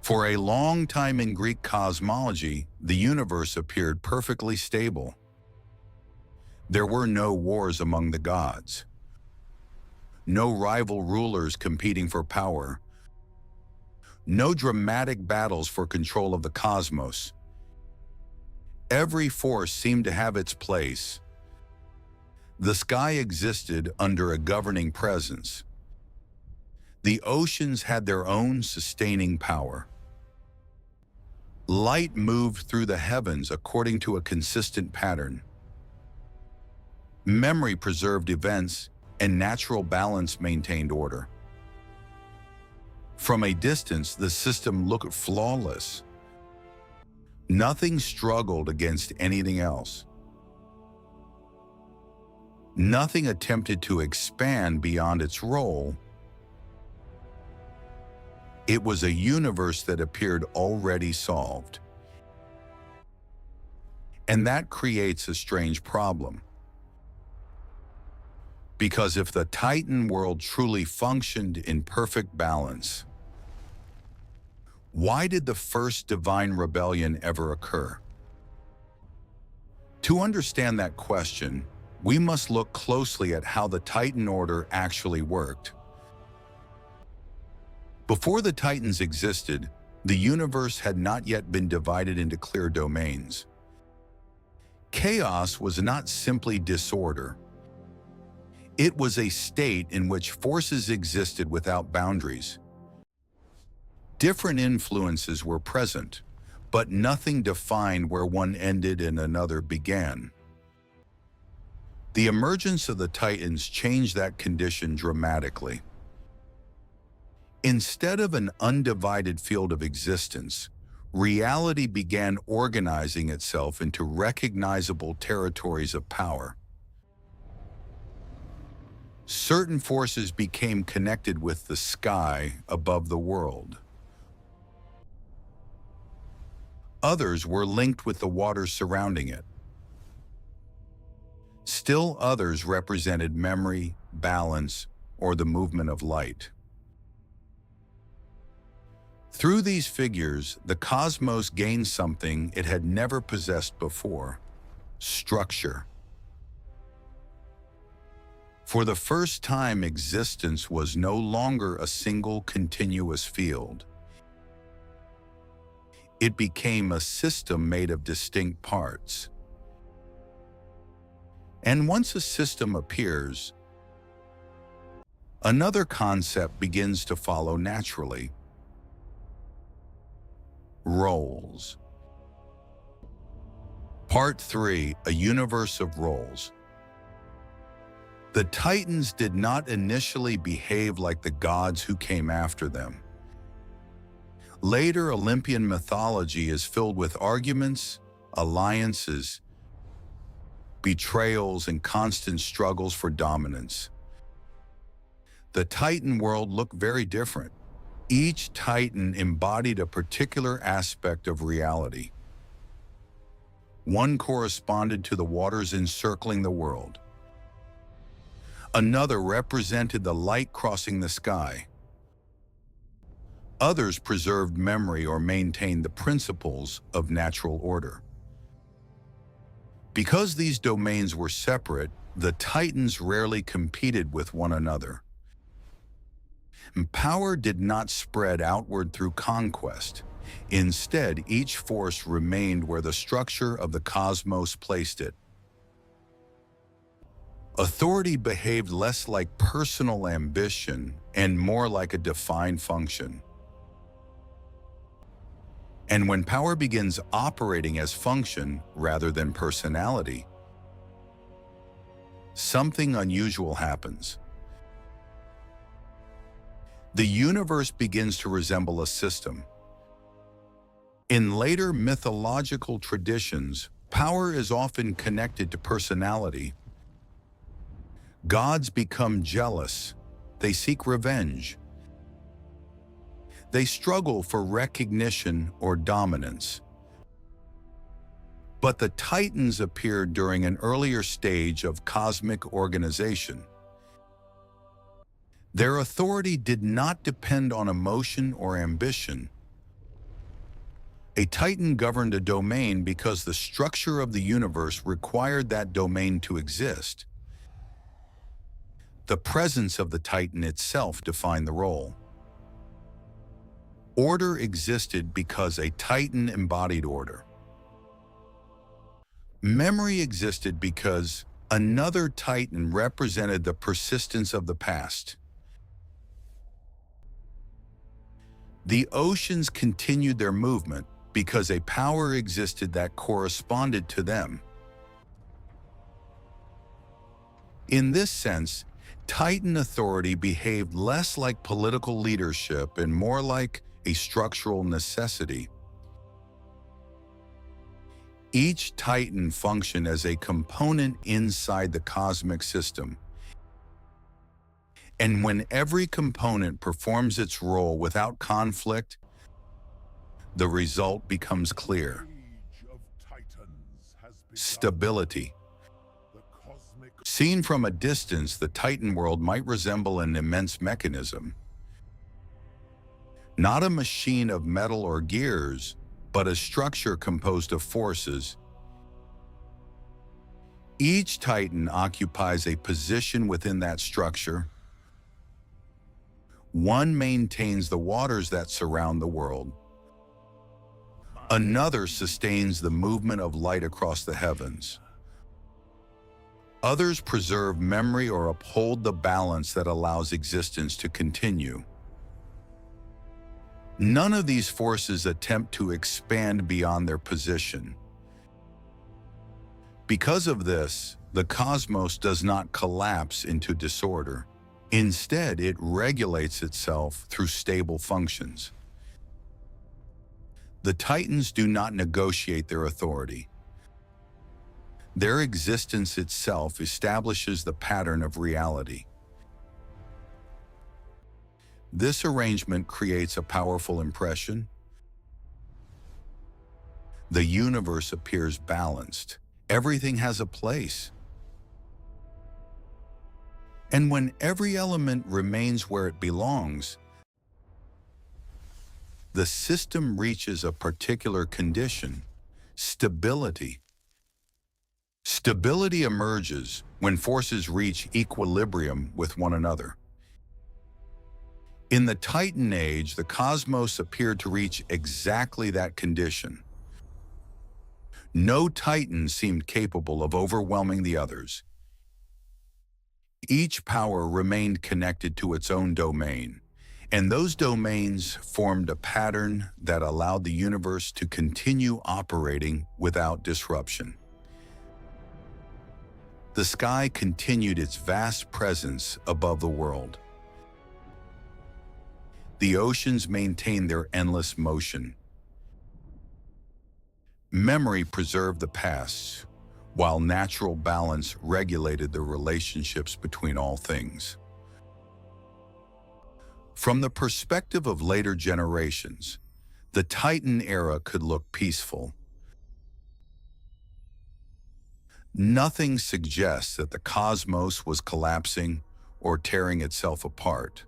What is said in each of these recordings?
For a long time in Greek cosmology, the universe appeared perfectly stable. There were no wars among the gods, no rival rulers competing for power, no dramatic battles for control of the cosmos. Every force seemed to have its place. The sky existed under a governing presence. The oceans had their own sustaining power. Light moved through the heavens according to a consistent pattern. Memory preserved events, and natural balance maintained order. From a distance, the system looked flawless. Nothing struggled against anything else. Nothing attempted to expand beyond its role. It was a universe that appeared already solved. And that creates a strange problem. Because if the Titan world truly functioned in perfect balance, why did the first divine rebellion ever occur? To understand that question, we must look closely at how the Titan order actually worked. Before the Titans existed, the universe had not yet been divided into clear domains. Chaos was not simply disorder. It was a state in which forces existed without boundaries. Different influences were present, but nothing defined where one ended and another began. The emergence of the Titans changed that condition dramatically. Instead of an undivided field of existence, reality began organizing itself into recognizable territories of power. Certain forces became connected with the sky above the world. Others were linked with the waters surrounding it. Still others represented memory, balance, or the movement of light. Through these figures, the cosmos gained something it had never possessed before: structure. For the first time, existence was no longer a single continuous field. It became a system made of distinct parts. And once a system appears, another concept begins to follow naturally: roles. Part 3, a universe of roles. The Titans did not initially behave like the gods who came after them. Later Olympian mythology is filled with arguments, alliances, betrayals, and constant struggles for dominance. The Titan world looked very different. Each Titan embodied a particular aspect of reality. One corresponded to the waters encircling the world. Another represented the light crossing the sky. Others preserved memory or maintained the principles of natural order. Because these domains were separate, the Titans rarely competed with one another. Power did not spread outward through conquest. Instead, each force remained where the structure of the cosmos placed it. Authority behaved less like personal ambition and more like a defined function. And when power begins operating as function rather than personality, something unusual happens. The universe begins to resemble a system. In later mythological traditions, power is often connected to personality. Gods become jealous. They seek revenge. They struggle for recognition or dominance. But the Titans appeared during an earlier stage of cosmic organization. Their authority did not depend on emotion or ambition. A Titan governed a domain because the structure of the universe required that domain to exist. The presence of the Titan itself defined the role. Order existed because a Titan embodied order. Memory existed because another Titan represented the persistence of the past. The oceans continued their movement because a power existed that corresponded to them. In this sense, Titan authority behaved less like political leadership and more like a structural necessity. Each Titan functioned as a component inside the cosmic system. And when every component performs its role without conflict, the result becomes clear. Stability. Seen from a distance, the Titan world might resemble an immense mechanism. Not a machine of metal or gears, but a structure composed of forces. Each Titan occupies a position within that structure. One maintains the waters that surround the world. Another sustains the movement of light across the heavens. Others preserve memory or uphold the balance that allows existence to continue. None of these forces attempt to expand beyond their position. Because of this, the cosmos does not collapse into disorder. Instead, it regulates itself through stable functions. The Titans do not negotiate their authority. Their existence itself establishes the pattern of reality. This arrangement creates a powerful impression. The universe appears balanced. Everything has a place. And when every element remains where it belongs, the system reaches a particular condition: stability. Stability emerges when forces reach equilibrium with one another. In the Titan Age, the cosmos appeared to reach exactly that condition. No Titan seemed capable of overwhelming the others. Each power remained connected to its own domain, and those domains formed a pattern that allowed the universe to continue operating without disruption. The sky continued its vast presence above the world. The oceans maintained their endless motion. Memory preserved the past, while natural balance regulated the relationships between all things. From the perspective of later generations, the Titan era could look peaceful. Nothing suggests that the cosmos was collapsing or tearing itself apart.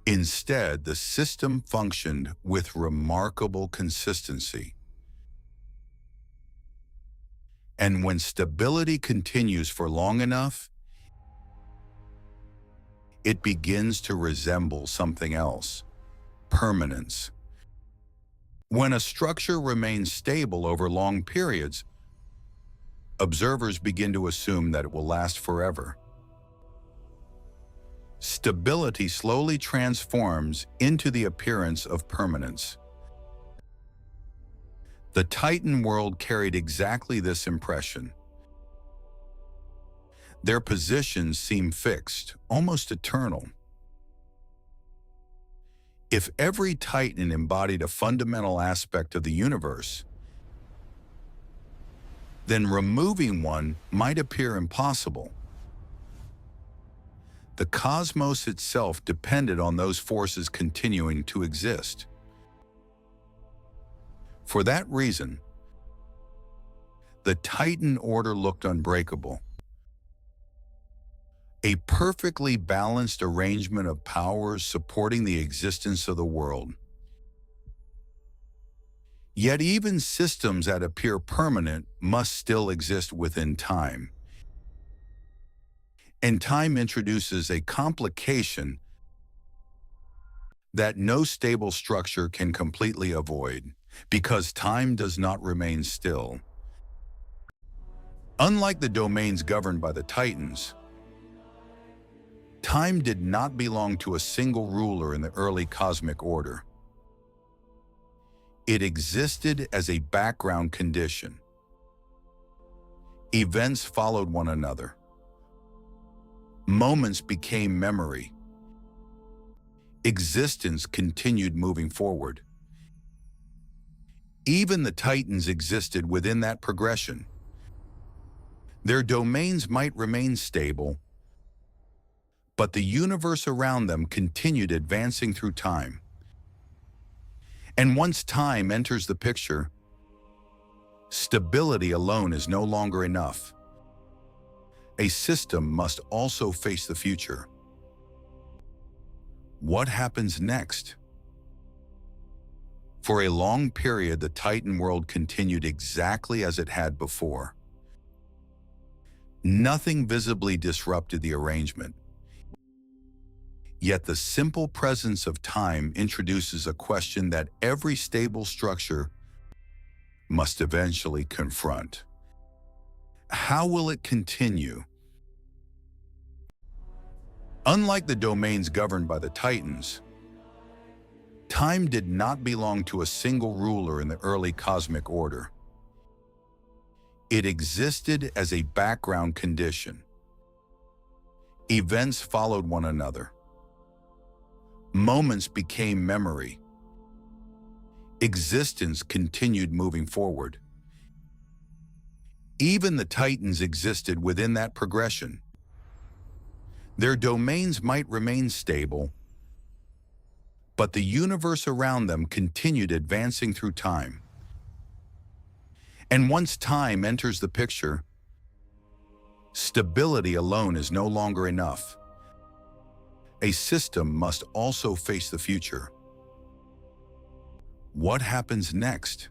Instead, the system functioned with remarkable consistency. And when stability continues for long enough, it begins to resemble something else: permanence. When a structure remains stable over long periods, observers begin to assume that it will last forever. Stability slowly transforms into the appearance of permanence. The Titan world carried exactly this impression. Their positions seem fixed, almost eternal. If every Titan embodied a fundamental aspect of the universe, then removing one might appear impossible. The cosmos itself depended on those forces continuing to exist. For that reason, the Titan order looked unbreakable. A perfectly balanced arrangement of powers supporting the existence of the world. Yet even systems that appear permanent must still exist within time. And time introduces a complication that no stable structure can completely avoid, because time does not remain still. Unlike the domains governed by the Titans, time did not belong to a single ruler in the early cosmic order. It existed as a background condition. Events followed one another. Moments became memory. Existence continued moving forward. Even the Titans existed within that progression. Their domains might remain stable, but the universe around them continued advancing through time. And once time enters the picture, stability alone is no longer enough. A system must also face the future. What happens next? For a long period, the Titan world continued exactly as it had before. Nothing visibly disrupted the arrangement. Yet the simple presence of time introduces a question that every stable structure must eventually confront. How will it continue? Unlike the domains governed by the Titans, time did not belong to a single ruler in the early cosmic order. It existed as a background condition. Events followed one another. Moments became memory. Existence continued moving forward. Even the Titans existed within that progression. Their domains might remain stable, but the universe around them continued advancing through time. And once time enters the picture, stability alone is no longer enough. A system must also face the future. What happens next?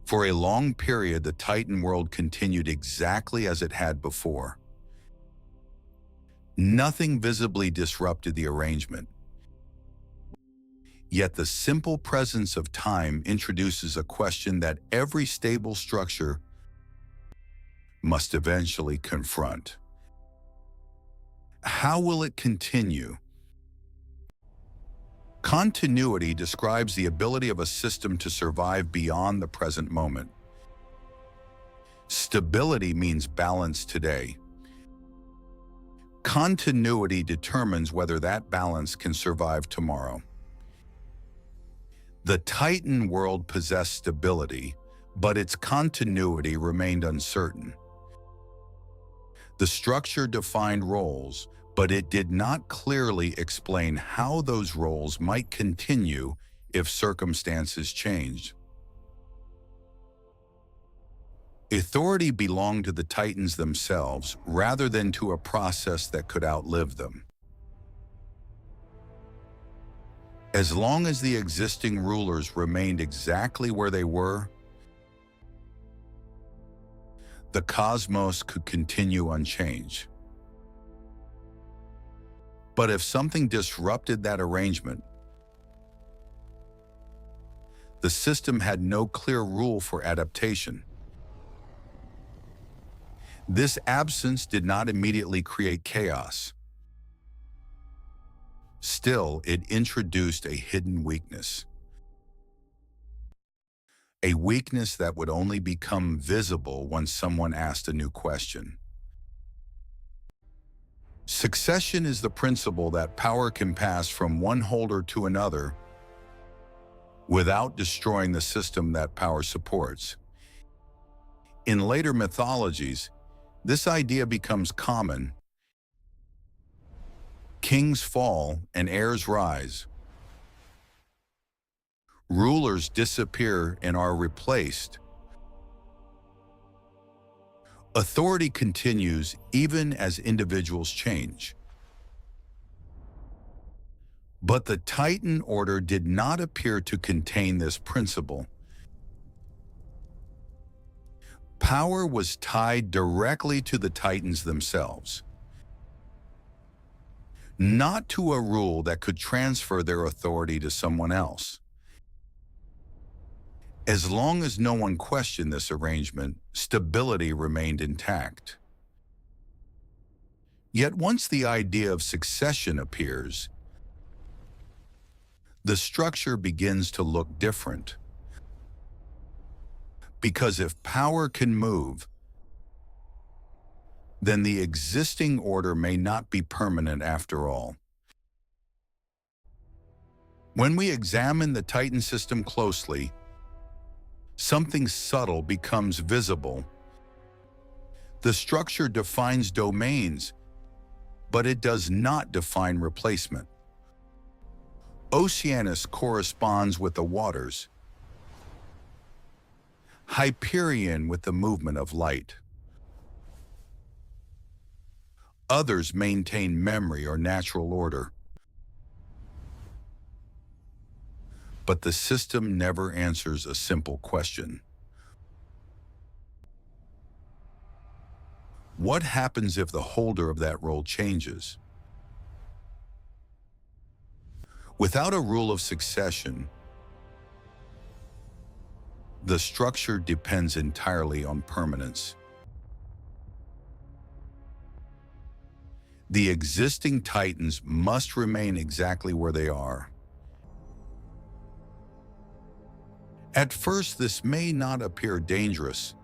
For a long period, the Titan world continued exactly as it had before. Nothing visibly disrupted the arrangement. Yet the simple presence of time introduces a question that every stable structure must eventually confront. How will it continue? Continuity describes the ability of a system to survive beyond the present moment. Stability means balance today. Continuity determines whether that balance can survive tomorrow. The Titan world possessed stability, but its continuity remained uncertain. The structure defined roles, but it did not clearly explain how those roles might continue if circumstances changed. Authority belonged to the Titans themselves rather than to a process that could outlive them. As long as the existing rulers remained exactly where they were, the cosmos could continue unchanged. But if something disrupted that arrangement, the system had no clear rule for adaptation. This absence did not immediately create chaos. Still, it introduced a hidden weakness. A weakness that would only become visible when someone asked a new question. Succession is the principle that power can pass from one holder to another without destroying the system that power supports. In later mythologies, this idea becomes common. Kings fall and heirs rise. Rulers disappear and are replaced. Authority continues even as individuals change. But the Titan order did not appear to contain this principle. Power was tied directly to the Titans themselves, not to a rule that could transfer their authority to someone else. As long as no one questioned this arrangement, stability remained intact. Yet once the idea of succession appears, the structure begins to look different. Because if power can move, then the existing order may not be permanent after all. When we examine the Titan system closely, something subtle becomes visible. The structure defines domains, but it does not define replacement. Oceanus corresponds with the waters, Hyperion with the movement of light. Others maintain memory or natural order. But the system never answers a simple question. What happens if the holder of that role changes? Without a rule of succession, the structure depends entirely on permanence. The existing Titans must remain exactly where they are. At first, this may not appear dangerous.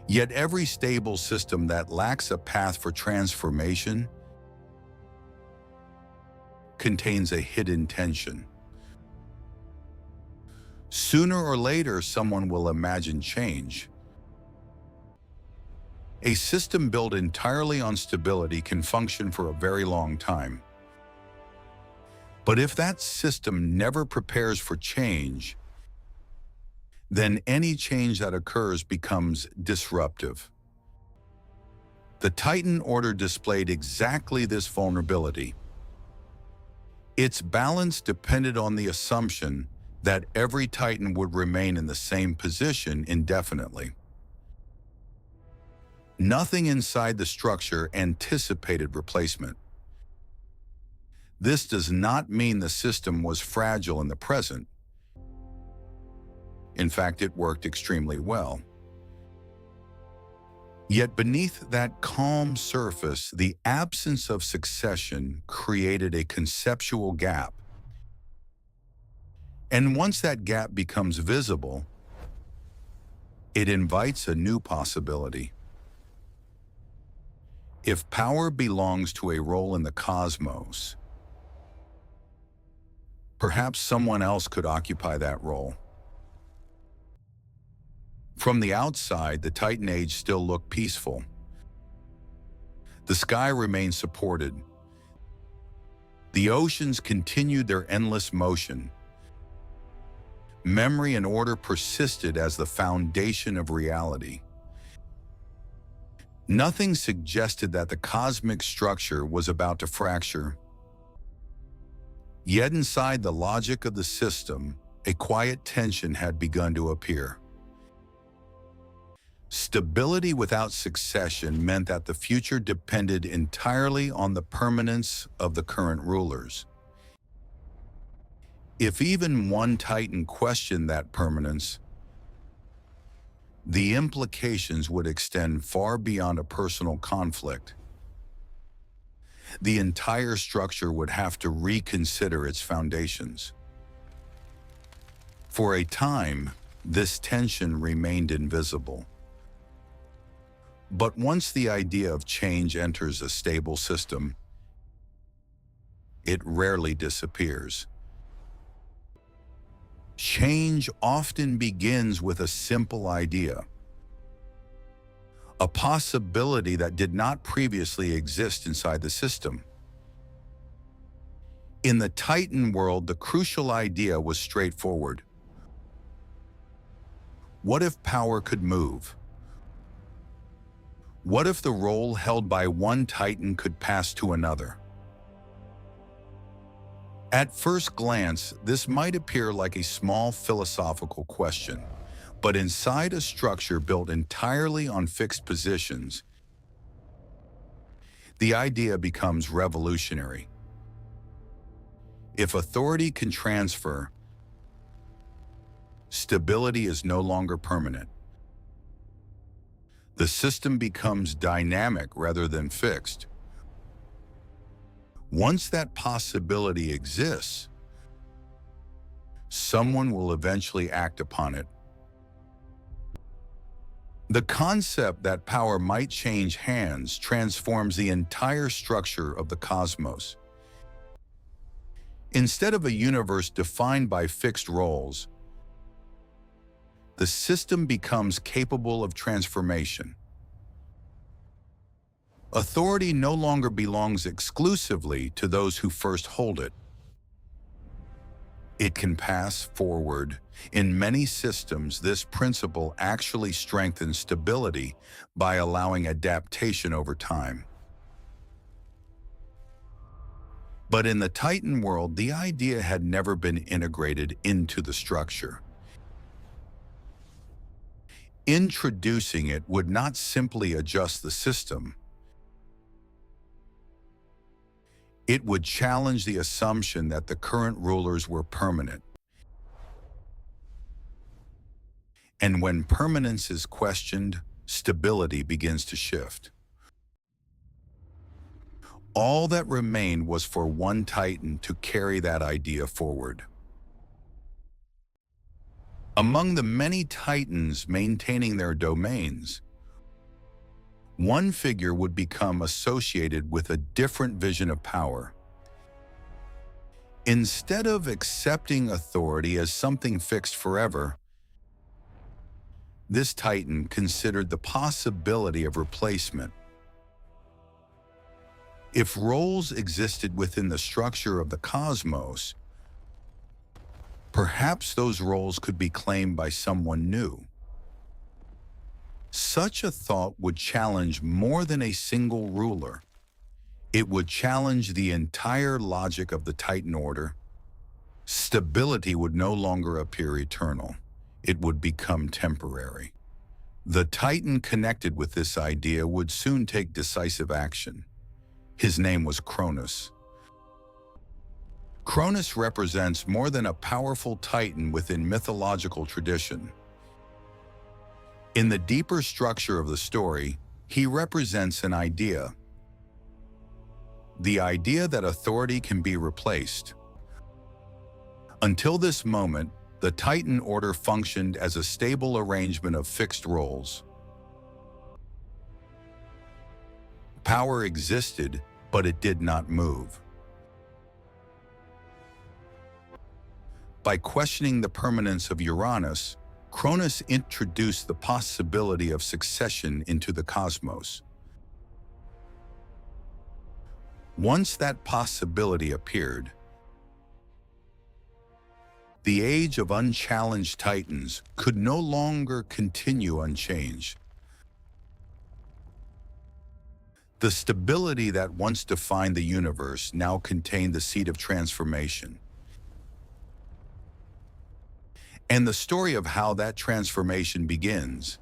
Yet every stable system that lacks a path for transformation contains a hidden tension. Sooner or later, someone will imagine change. A system built entirely on stability can function for a very long time. But if that system never prepares for change, then any change that occurs becomes disruptive. The Titan order displayed exactly this vulnerability. Its balance depended on the assumption that every Titan would remain in the same position indefinitely. Nothing inside the structure anticipated replacement. This does not mean the system was fragile in the present. In fact, it worked extremely well. Yet beneath that calm surface, the absence of succession created a conceptual gap. And once that gap becomes visible, it invites a new possibility. If power belongs to a role in the cosmos, perhaps someone else could occupy that role. From the outside, the Titan Age still looked peaceful. The sky remained supported. The oceans continued their endless motion. Memory and order persisted as the foundation of reality. Nothing suggested that the cosmic structure was about to fracture. Yet inside the logic of the system, a quiet tension had begun to appear. Stability without succession meant that the future depended entirely on the permanence of the current rulers. If even one Titan questioned that permanence, the implications would extend far beyond a personal conflict. The entire structure would have to reconsider its foundations. For a time, this tension remained invisible. But once the idea of change enters a stable system, it rarely disappears. Change often begins with a simple idea, a possibility that did not previously exist inside the system. In the Titan world, the crucial idea was straightforward. What if power could move? What if the role held by one Titan could pass to another? At first glance, this might appear like a small philosophical question, but inside a structure built entirely on fixed positions, the idea becomes revolutionary. If authority can transfer, stability is no longer permanent. The system becomes dynamic rather than fixed. Once that possibility exists, someone will eventually act upon it. The concept that power might change hands transforms the entire structure of the cosmos. Instead of a universe defined by fixed roles, the system becomes capable of transformation. Authority no longer belongs exclusively to those who first hold it. It can pass forward. In many systems, this principle actually strengthens stability by allowing adaptation over time. But in the Titan world, the idea had never been integrated into the structure. Introducing it would not simply adjust the system. It would challenge the assumption that the current rulers were permanent. And when permanence is questioned, stability begins to shift. All that remained was for one Titan to carry that idea forward. Among the many Titans maintaining their domains, one figure would become associated with a different vision of power. Instead of accepting authority as something fixed forever, this Titan considered the possibility of replacement. If roles existed within the structure of the cosmos, perhaps those roles could be claimed by someone new. Such a thought would challenge more than a single ruler. It would challenge the entire logic of the Titan order. Stability would no longer appear eternal. It would become temporary. The Titan connected with this idea would soon take decisive action. His name was Cronus. Cronus represents more than a powerful Titan within mythological tradition. In the deeper structure of the story, he represents an idea. The idea that authority can be replaced. Until this moment, the Titan order functioned as a stable arrangement of fixed roles. Power existed, but it did not move. By questioning the permanence of Uranus, Cronus introduced the possibility of succession into the cosmos. Once that possibility appeared, the age of unchallenged Titans could no longer continue unchanged. The stability that once defined the universe now contained the seed of transformation. And the story of how that transformation begins,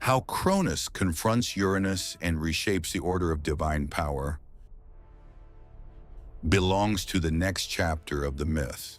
how Cronus confronts Uranus and reshapes the order of divine power, belongs to the next chapter of the myth.